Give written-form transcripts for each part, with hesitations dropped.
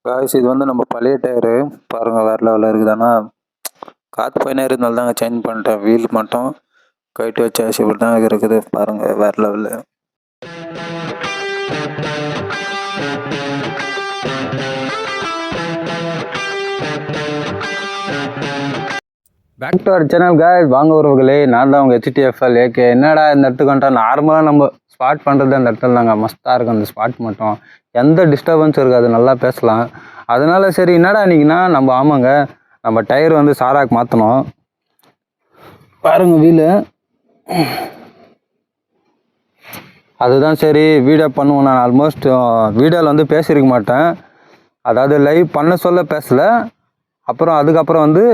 Guys இது வந்து நம்ம பழைய டயரு பாருங்கள் வேறு லெவலில் இருக்குது. ஆனால் காற்று போயினே இருந்தாலும் தாங்க சேஞ்ச் பண்ணிட்டேன். வீல் மட்டும் கழட்டி வச்சாச்சு. இப்படி தான் இருக்குது பாருங்கள் வேறு லெவலில். Back to our channel guys, வாங்க உறவுகளே, நான் தான் உங்கள் HTFL ஏகே. என்னடா இந்த இடத்துக்கு வந்துட்டா நார்மலாக நம்ம ஸ்பாட் பண்ணுறது அந்த இடத்துல தாங்க மஸ்தாக இருக்கும். அந்த ஸ்பாட் மட்டும் எந்த டிஸ்டர்பன்ஸும் இருக்காது, நல்லா பேசலாம். அதனால சரி என்னடா இன்றைக்கினா நம்ம ஆமாங்க நம்ம டயர் வந்து சாராக்கு மாற்றணும். பாருங்க வீலு, அதுதான் சரி வீடியோ பண்ணுவோம். நான் ஆல்மோஸ்ட் வீடியோவில் வந்து பேசியிருக்க மாட்டேன், அதாவது லைவ் பண்ண சொல்ல பேசலை. அதுக்கப்புறம் வந்து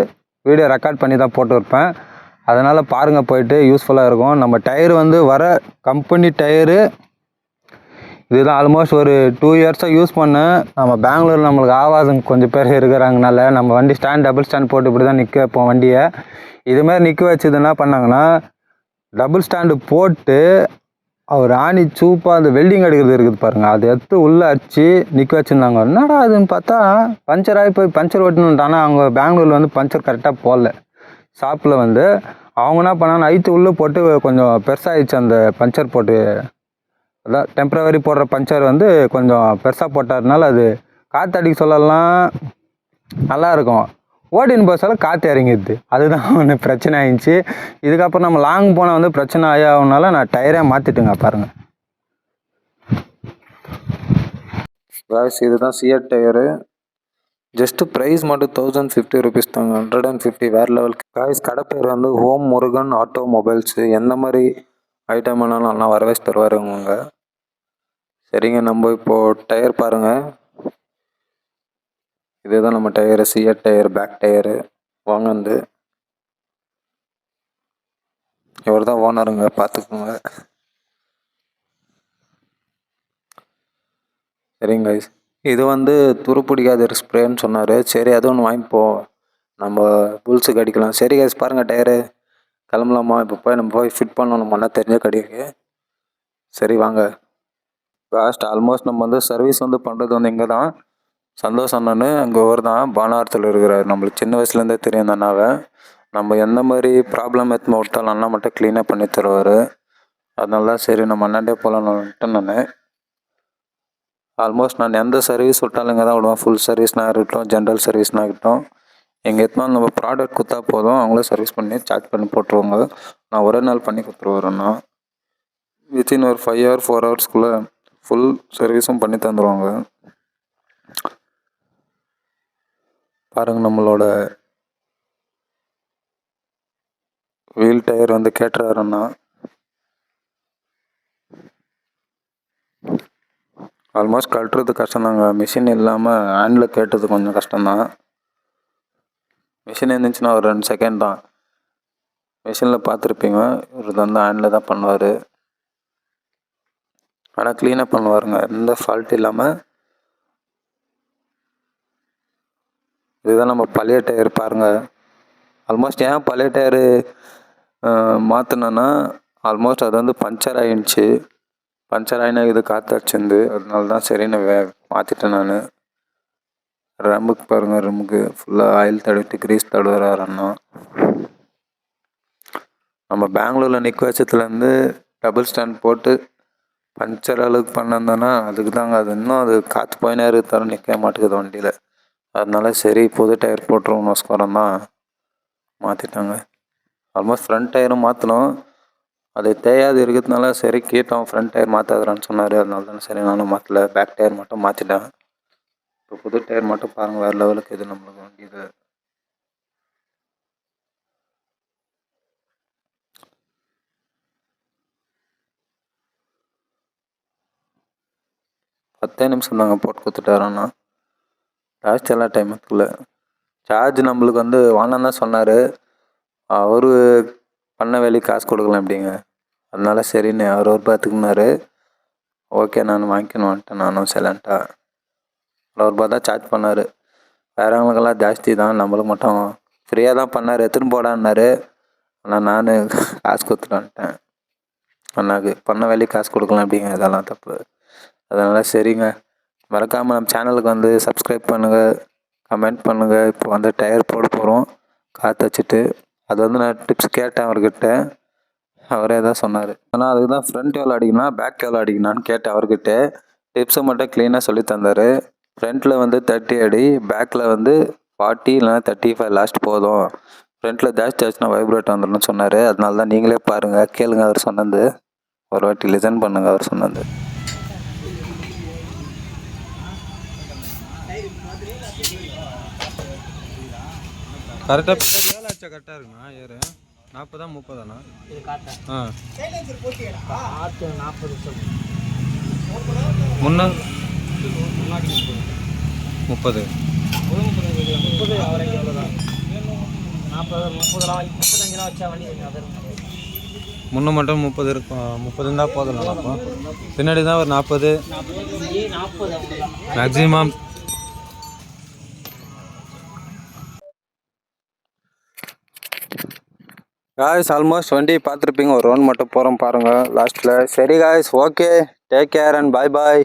வீடியோ ரெக்கார்ட் பண்ணி தான் போட்டு வைப்பேன். அதனால் பாருங்கள், போயிட்டு யூஸ்ஃபுல்லாக இருக்கும். நம்ம டயரு வந்து வர கம்பெனி டயரு இதுதான். ஆல்மோஸ்ட் ஒரு 2 இயர்ஸாக யூஸ் பண்ணேன். நம்ம பெங்களூரில் நம்மளுக்கு ஆவாசம் கொஞ்சம் பேர் இருக்கிறாங்கனால நம்ம வண்டி டபுள் ஸ்டாண்ட் போட்டு இப்படி தான் நிற்க வைப்போம் வண்டியை. இதுமாதிரி நிற்க வச்சது என்ன பண்ணாங்கன்னா, டபுள் ஸ்டாண்டு போட்டு அவர் ஆணி சூப்பாக அந்த வெல்டிங் அடிக்கிறது இருக்குது பாருங்கள், அதை எடுத்து உள்ளே அடித்து நிற்க வச்சுருந்தாங்க. என்னடா அதுன்னு பார்த்தா பஞ்சர் ஆகி போய் பஞ்சர் ஓட்டணுன்ட்டானா. அவங்க பெங்களூரில் வந்து பஞ்சர் கரெக்டாக போடல. ஷாப்பில் வந்து அவங்க என்ன பண்ணாங்க, நைட்டு உள்ளே போட்டு கொஞ்சம் பெருசாகிடுச்சு அந்த பஞ்சர் போட்டு. அதான் டெம்ப்ரவரி போடுற பஞ்சர் வந்து கொஞ்சம் பெருசாக போட்டதுனால அது காற்று அடிக்க சொல்லலாம் நல்லாயிருக்கும், ஓடின்னு போக சொல்ல காற்று இறங்கிடுது. அதுதான் ஒன்று பிரச்சனை ஆகிடுச்சு. இதுக்கப்புறம் நம்ம லாங் போனால் வந்து பிரச்சனை ஆகினால நான் டயரே மாற்றிட்டுங்க. பாருங்கள் காய்ஸ், இதுதான் சிஎட் டயரு. ஜஸ்ட்டு ப்ரைஸ் மட்டும் 1050 ருபீஸ் தாங்க, 150 வேறு லெவல். காய்ஸ் கடை பேர் வந்து ஹோம் முருகன் ஆட்டோமொபைல்ஸு. எந்த மாதிரி ஐட்டம் வேணாலும் நல்லா வர வச்சு தருவாருங்க. சரிங்க, நம்ம இப்போது டயர் பாருங்கள், இதுதான் நம்ம tyre, CEAT tyre back tyre. வாங்கந்து இவர் தான் ஓனருங்க, பார்த்துக்கோங்க. சரிங்க கைஸ், இது வந்து துரு பிடிக்காத ஸ்ப்ரேன்னு சொன்னார். சரி அது ஒன்று வாங்கிப்போம், நம்ம புல்ஸுக்கு அடிக்கலாம். சரி கைஸ் பாருங்கள் டயரு, கிளம்பலாமா? இப்போ நம்ம போய் ஃபிட் பண்ணணும், மண்ணா தெரிஞ்ச கடைக்கு. சரி வாங்க. லாஸ்ட் ஆல்மோஸ்ட் நம்ம வந்து சர்வீஸ் வந்து பண்ணுறது வந்து இங்கே தான், சந்தோஷ் அண்ணன்னு அங்கே ஒரு தான் பானாரத்தில் இருக்கிறார். நம்மளுக்கு சின்ன வயசுலேருந்தே தெரியும் அந்த அண்ணாவை. நம்ம எந்த மாதிரி ப்ராப்ளம் எடுத்து விட்டாலும் அண்ணா மட்டும் க்ளீனாக பண்ணி தருவார். அதனால தான் சரி நம்ம அண்ணாண்டே போகலான்ட்டு நான் ஆல்மோஸ்ட் நான் எந்த சர்வீஸ் விட்டாலும் இங்கே தான் விடுவேன். ஃபுல் சர்வீஸ்னா இருக்கட்டும், ஜென்ரல் சர்வீஸ்னா இருக்கட்டும், எங்கே எத்தனாலும் நம்ம ப்ராடக்ட் கொடுத்தா போதும், அவங்களே சர்வீஸ் பண்ணி சார்ஜ் பண்ணி போட்டுருவாங்க. நான் ஒரே நாள் பண்ணி கொடுத்துருவாருண்ணா. வித்தின் ஒரு 5 hour 4 ஹவர்ஸ்க்குள்ளே ஃபுல் சர்வீஸும் பண்ணி தந்துடுவாங்க. பாருங்கள், நம்மளோட வீல் டயர் வந்து கேட்டுறாருன்னா ஆல்மோஸ்ட் கட்டுறது கஷ்டம்தாங்க. மிஷின் இல்லாமல் ஹேண்டில் கேட்டது கொஞ்சம் கஷ்டம்தான். மிஷின் இருந்துச்சுன்னா ஒரு 2 செகண்ட் தான். மிஷினில் பார்த்துருப்பீங்க, இவர் வந்து ஹேண்டில் தான் பண்ணுவார். ஆனால் க்ளீனாக பண்ணுவாருங்க, எந்த ஃபால்ட் இல்லாமல். இதுதான் நம்ம பழைய டயர் பாருங்கள். ஆல்மோஸ்ட் ஏன் பழைய டயரு மாற்றினேன்னா, ஆல்மோஸ்ட் அது வந்து பஞ்சர் ஆகிடுச்சு. பஞ்சர் ஆகினா இது காற்று அடிச்சிருந்து, அதனால தான் சரின்னு மாற்றிட்டேன் நான். ரம்முக்கு பாருங்கள், ரம்முக்கு ஃபுல்லாக ஆயில் தடவிட்டு கிரீஸ் தடவுறாரு அண்ணா. நம்ம பெங்களூரில் நிற்க வச்சதுலேருந்து டபுள் ஸ்டாண்ட் போட்டு பஞ்சர் அளவுக்கு பண்ணிருந்தோன்னா அதுக்கு தாங்க. அது இன்னும் அது காற்று போயினே இருக்கு, தர நிற்க மாட்டேங்குது வண்டியில். அதனால சரி புது டயர் போட்டுருவோம் நோஸ்கரம் தான் மாற்றிட்டாங்க. ஆல்மோஸ்ட் ஃப்ரண்ட் டயரும் மாற்றணும், அது தேயாது இருக்கிறதுனால சரி கேட்டோம், ஃப்ரண்ட் டயர் மாற்றாதான்னு சொன்னார். அதனால தான் சரி நானும் மாற்றல, பேக் டயர் மட்டும் மாற்றிட்டேன். இப்போ புது டயர் மட்டும் பாருங்கள் வேறு லெவலுக்கு இது நம்மளுக்கு வண்டி. இது பத்தே நிமிஷம் தாங்க போட்டு கொடுத்துட்டாருண்ணா. லாஸ்ட் எல்லா டைமுக்குள்ளே சார்ஜ் நம்மளுக்கு வந்து வாங்கலாம் தான் சொன்னார். அவர் பண்ண வேலைக்கு காசு கொடுக்கலாம் எப்படிங்க, அதனால சரின்னு அவர் ஒரு பார்த்துக்குனாரு. ஓகே நான் வாங்கிக்கணும்ன்ட்டு நானும் சைலண்ட்டாக ₹1 தான் சார்ஜ் பண்ணார். வேறவங்களுக்கெல்லாம் ஜாஸ்தி தான், நம்மளுக்கு மட்டும் ஃப்ரீயாக தான் பண்ணார். எடுத்துன்னு போடான்னாரு, ஆனால் நான் காசு கொடுத்துட்டு வந்துட்டேன். அண்ணாக்கு பண்ண வேலைக்கு காசு கொடுக்கலாம் அப்படிங்க, இதெல்லாம் தப்பு. அதனால் சரிங்க மறக்காமல் நம்ம சேனலுக்கு வந்து சப்ஸ்கிரைப் பண்ணுங்கள், கமெண்ட் பண்ணுங்கள். இப்போ வந்து டயர் போட போகிறோம் காற்று வச்சுட்டு. அது வந்து நான் டிப்ஸ் கேட்டேன் அவர்கிட்ட, அவரே தான் சொன்னார். ஆனால் அதுக்கு தான் ஃப்ரண்ட் எவ்வளோ அடிக்கணும், பேக் எவ்வளோ அடிக்கணும்னு கேட்டேன் அவர்கிட்ட. டிப்ஸை மட்டும் க்ளீனாக சொல்லி தந்தார். ஃப்ரண்ட்டில் வந்து 30 அடி, பேக்கில் வந்து 40 இல்லைனா 35 லாஸ்ட் போதும். ஃப்ரண்ட்டில் ஜாஸ்தி ஆச்சுன்னா வைப்ரேட் வந்துடணும்னு சொன்னார். அதனால தான் நீங்களே பாருங்கள், கேளுங்க அவர் சொன்னது. ஒரு வாட்டி லிசன் பண்ணுங்கள் அவர் சொன்னது. கரெக்டாக பின்னாடி ஏழு ஆச்சா கரெக்டாக இருக்குண்ணா ஏறு 40 30 இது காட்டா ஆ 40 முன்ன 30 முன்ன மட்டும் 30 இருக்கும். 30 இருந்தால் போதும். அப்போ பின்னாடி தான் ஒரு 40 மேக்ஸிமம். காய்ஸ் ஆல்மோஸ்ட் வண்டி பார்த்துருப்பீங்க, ஒரு ரவுண்ட் மட்டும் போகிறோம் பாருங்கள் லாஸ்ட்டில். சரி guys, okay, take care and bye bye.